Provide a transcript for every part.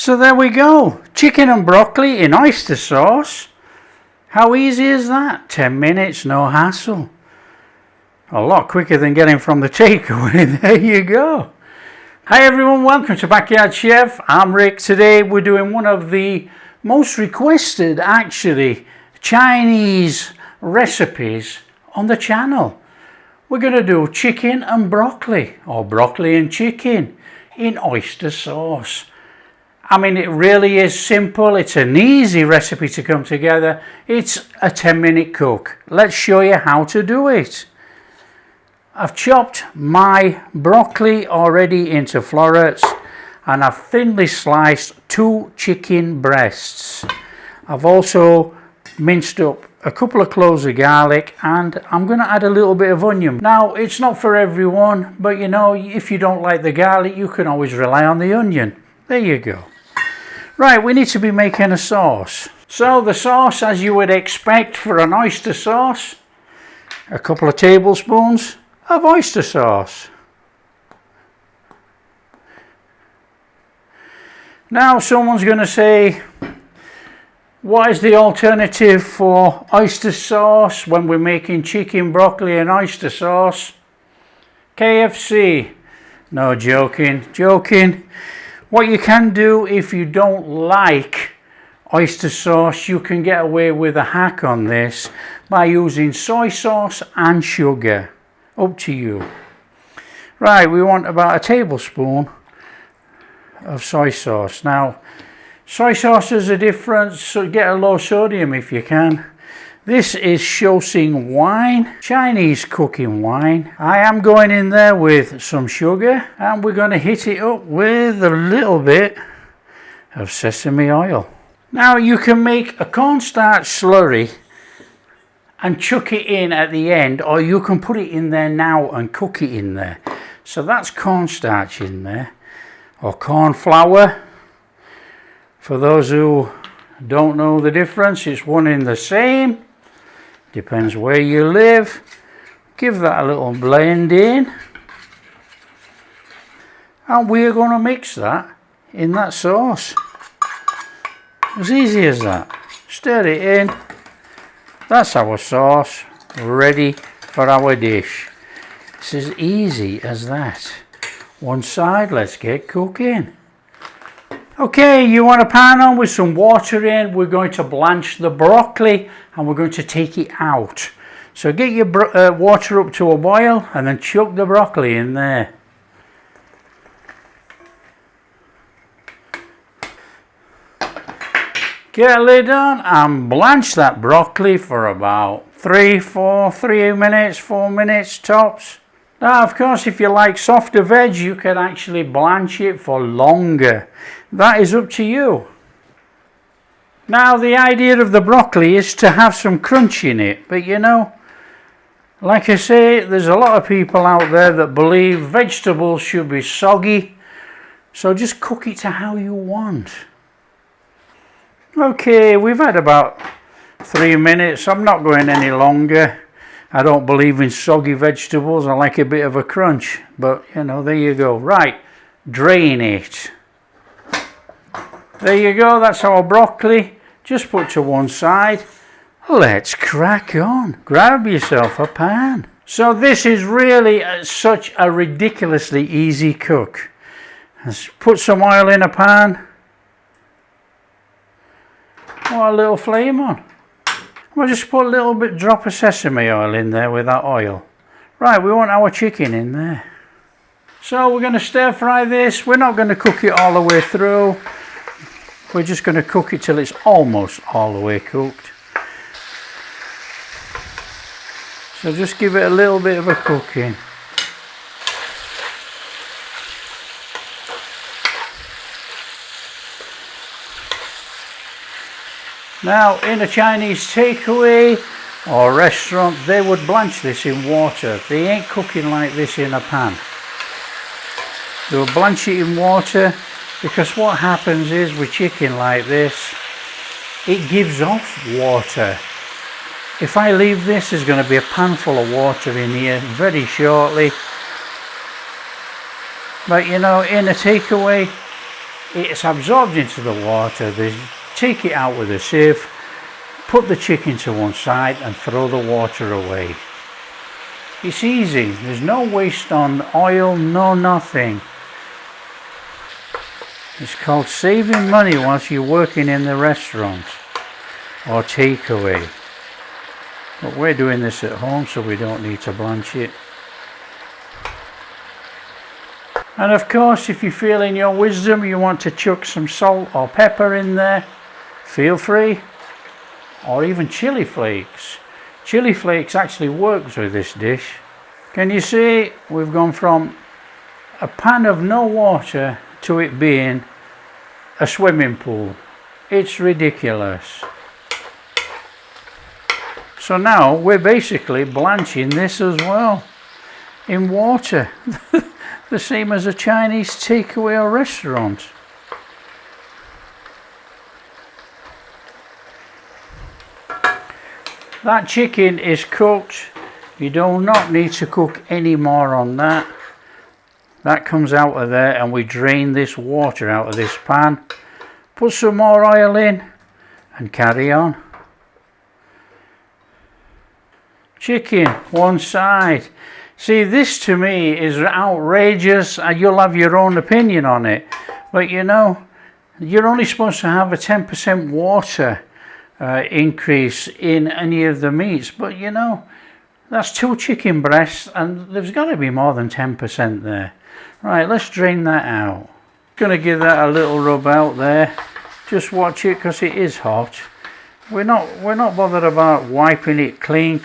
So there we go, chicken and broccoli in oyster sauce. How easy is that? 10 minutes, no hassle. A lot quicker than getting from the takeaway. There you go. Hi everyone, welcome to Backyard Chef. I'm Rick. Today we're doing one of the most requested actually Chinese recipes on the channel. We're going to do chicken and broccoli, or broccoli and chicken in oyster sauce. I mean, it really is simple. It's an easy recipe to come together. It's a 10-minute cook. Let's show you how to do it. I've chopped my broccoli already into florets, and I've thinly sliced 2 chicken breasts. I've also minced up a couple of cloves of garlic, and I'm going to add a little bit of onion. Now, it's not for everyone, but you know, if you don't like the garlic, you can always rely on the onion. There you go. Right, we need to be making a sauce. So the sauce, as you would expect for an oyster sauce, a couple of tablespoons of oyster sauce. Now someone's going to say, what is the alternative for oyster sauce when we're making chicken, broccoli and oyster sauce? KFC. No, joking. What you can do if you don't like oyster sauce, you can get away with a hack on this by using soy sauce and sugar. Up to you. Right, we want about a tablespoon of soy sauce. Now, soy sauces are different, so get a low sodium if you can. This is Shaoxing wine, Chinese cooking wine. I am going in there with some sugar, and we're going to hit it up with a little bit of sesame oil. Now you can make a cornstarch slurry and chuck it in at the end, or you can put it in there now and cook it in there. So that's cornstarch in there, or corn flour. For those who don't know the difference, it's one in the same. Depends where you live. Give that a little blend in, and we're going to mix that in that sauce. As easy as that. Stir it in. That's our sauce ready for our dish. It's as easy as that. One side, let's get cooking. Okay, you want a pan on with some water in. We're going to blanch the broccoli and we're going to take it out. So get your water up to a boil and then chuck the broccoli in there. Get a lid on and blanch that broccoli for about 3 minutes, 4 minutes tops. Now, of course, if you like softer veg, you can actually blanch it for longer. That is up to you. Now, the idea of the broccoli is to have some crunch in it. But you know, like I say, there's a lot of people out there that believe vegetables should be soggy. So just cook it to how you want. Okay, we've had about 3 minutes. I'm not going any longer. I don't believe in soggy vegetables. I like a bit of a crunch. But, you know, there you go. Right, drain it. There you go. That's our broccoli. Just put to one side. Let's crack on. Grab yourself a pan. So this is really such a ridiculously easy cook. Let's put some oil in a pan. What a little flame on. We'll just put a little bit drop of sesame oil in there with that oil. Right, we want our chicken in there. So we're going to stir fry this. We're not going to cook it all the way through. We're just going to cook it till it's almost all the way cooked. So just give it a little bit of a cooking. Now, in a Chinese takeaway or restaurant, they would blanch this in water. They ain't cooking like this in a pan. They will blanch it in water because what happens is with chicken like this, it gives off water. If I leave this, there's going to be a pan full of water in here very shortly. But you know, in a takeaway, it's absorbed into the water. Take it out with a sieve, put the chicken to one side and throw the water away. It's easy, there's no waste on oil, no nothing. It's called saving money whilst you're working in the restaurant or takeaway. But we're doing this at home so we don't need to blanch it. And of course, if you feel in your wisdom you want to chuck some salt or pepper in there, feel free. Or even chili flakes. Chili flakes actually works with this dish. Can you see we've gone from a pan of no water to it being a swimming pool. It's ridiculous. So now we're basically blanching this as well in water. The same as a Chinese takeaway or restaurant. That chicken is cooked. You do not need to cook any more on that. That comes out of there and we drain this water out of this pan. Put some more oil in and carry on. Chicken, one side. See, this to me is outrageous. You'll have your own opinion on it. But you know, you're only supposed to have a 10% water increase in any of the meats. But you know, that's 2 chicken breasts and there's got to be more than 10% there. Right, let's drain that out. Going to give that a little rub out there. Just watch it because it is hot. We're not bothered about wiping it clean.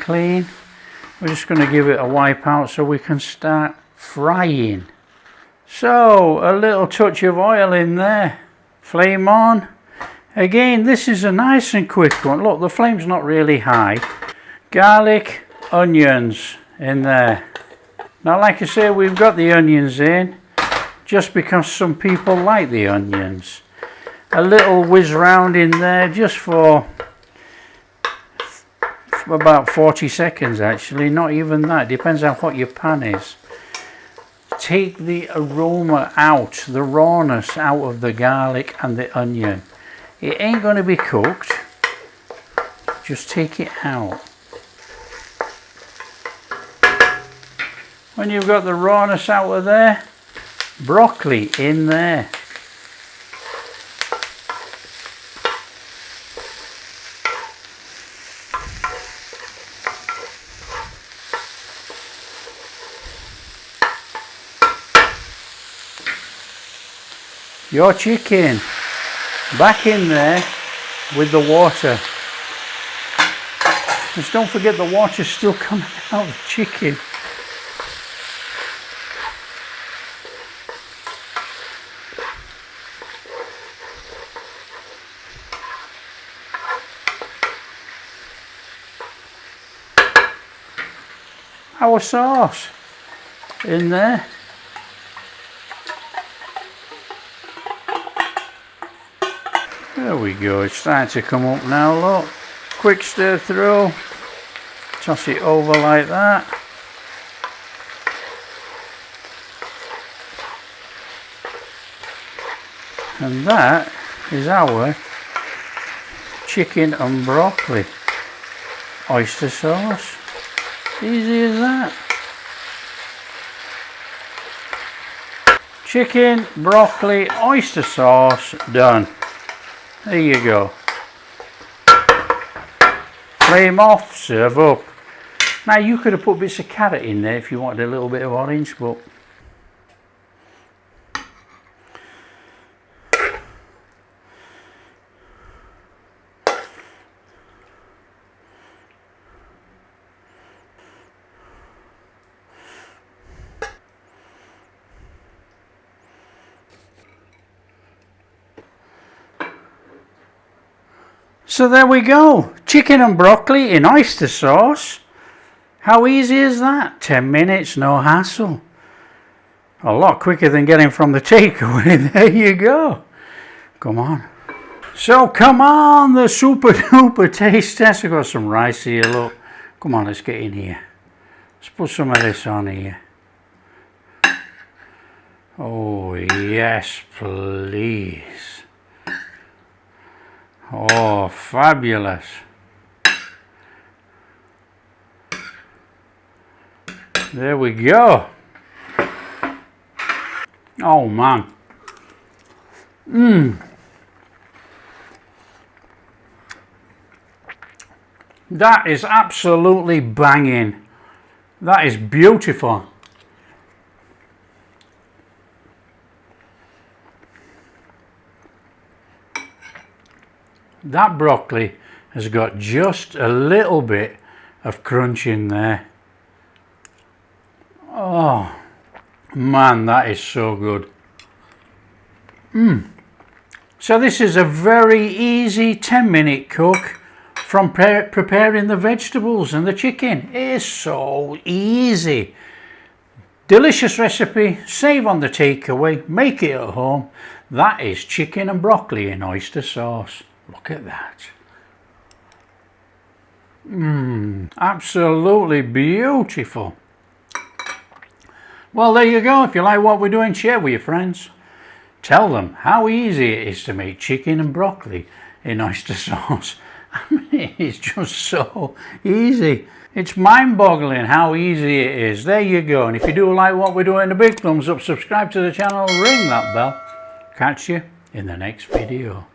We're just going to give it a wipe out so we can start frying. So a little touch of oil in there. Flame on. Again, this is a nice and quick one. Look, the flame's not really high. Garlic, onions in there. Now, like I say, we've got the onions in just because some people like the onions. A little whiz round in there just for about 40 seconds actually, not even that, depends on what your pan is. Take the aroma out, the rawness out of the garlic and the onion. It ain't going to be cooked, just take it out. When you've got the rawness out of there, broccoli in there. Your chicken back in there with the water. Just don't forget the water's still coming out of the chicken. Our sauce in there. There we go, it's starting to come up now, look. Quick stir through, toss it over like that. And that is our chicken and broccoli oyster sauce. Easy as that. Chicken, broccoli, oyster sauce, done. There you go. Flame off, serve up. Now you could have put bits of carrot in there if you wanted a little bit of orange, but so there we go, chicken and broccoli in oyster sauce. How easy is that? 10 minutes, no hassle. A lot quicker than getting from the takeaway. There you go. Come on. So come on, the super duper taste test. I've got some rice here, look. Come on, let's get in here. Let's put some of this on here. Oh yes, please. Oh, fabulous. There we go. Oh man. That is absolutely banging. That is beautiful. That broccoli has got just a little bit of crunch in there. Oh man, that is so good. So this is a very easy 10-minute cook from preparing the vegetables and the chicken. It is so easy. Delicious recipe, save on the takeaway, make it at home. That is chicken and broccoli in oyster sauce. Look at that. Absolutely beautiful. Well, there you go. If you like what we're doing, share with your friends. Tell them how easy it is to make chicken and broccoli in oyster sauce. I mean, it's just so easy. It's mind-boggling how easy it is. There you go. And if you do like what we're doing, a big thumbs up, subscribe to the channel, ring that bell. Catch you in the next video.